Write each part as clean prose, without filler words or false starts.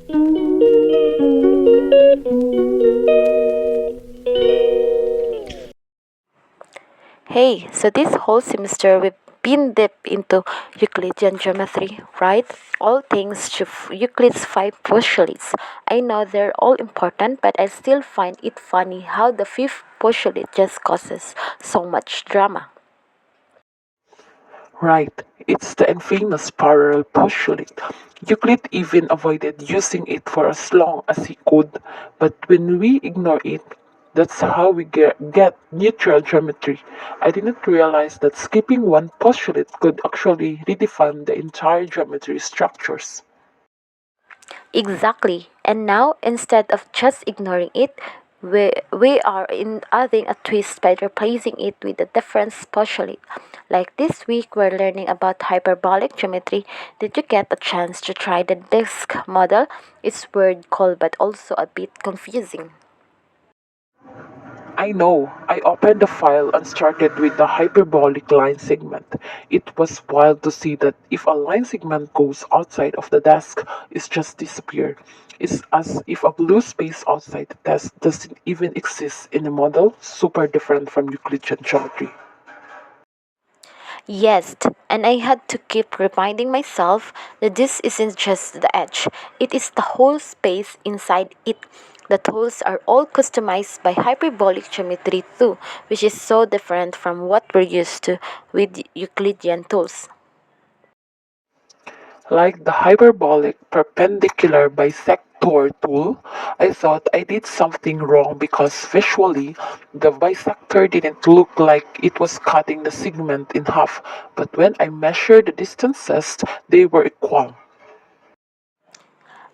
Hey, so this whole semester we've been deep into Euclidean geometry, right? All things to Euclid's five postulates. I know they're all important, but I still find it funny how the fifth postulate just causes so much drama. Right, it's the infamous parallel postulate. Euclid even avoided using it for as long as he could, but when we ignore it, that's how we get neutral geometry. I didn't realize that skipping one postulate could actually redefine the entire geometry structures. Exactly. And now, instead of just ignoring it, we are in adding a twist by replacing it with a different postulate. Like this week, we're learning about hyperbolic geometry. Did you get a chance to try the disk model? It's word cold but also a bit confusing. I know. I opened the file and started with the hyperbolic line segment. It was wild to see that if a line segment goes outside of the desk, it just disappears. It's as if a blue space outside the desk doesn't even exist in the model, super different from Euclidean geometry. Yes, and I had to keep reminding myself that this isn't just the edge, it is the whole space inside it. The tools are all customized by hyperbolic geometry too, which is so different from what we're used to with Euclidean tools. Like the hyperbolic perpendicular bisector tool, I thought I did something wrong because visually the bisector didn't look like it was cutting the segment in half, but when I measured the distances, they were equal.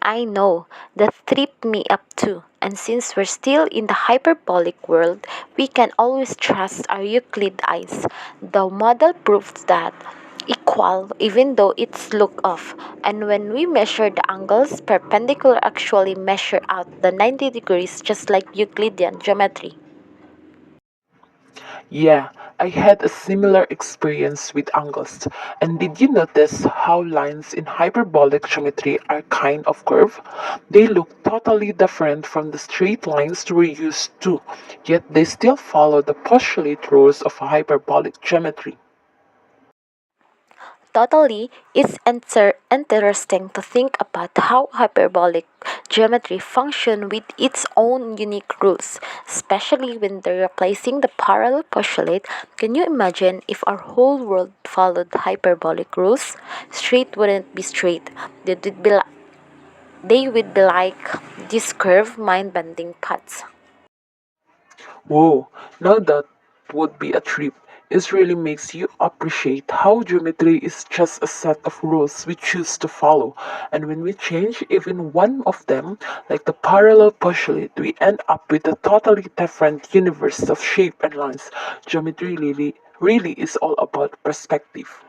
I know, that tripped me up too. And since we're still in the hyperbolic world, we can always trust our Euclid eyes. The model proves that equal even though it's look off. And when we measure the angles, perpendicular actually measure out the 90 degrees just like Euclidean geometry. Yeah, I had a similar experience with angles. And did you notice how lines in hyperbolic geometry are kind of curved? They look totally different from the straight lines we're used to, yet they still follow the postulate rules of hyperbolic geometry. Totally, it's interesting to think about how hyperbolic geometry function with its own unique rules, especially when they're replacing the parallel postulate. Can you imagine if our whole world followed hyperbolic rules? Straight wouldn't be straight. They would be, they would be like these curved, mind-bending paths. Whoa, now that would be a trip. It really makes you appreciate how geometry is just a set of rules we choose to follow. And when we change even one of them, like the parallel postulate, we end up with a totally different universe of shape and lines. Geometry really is all about perspective.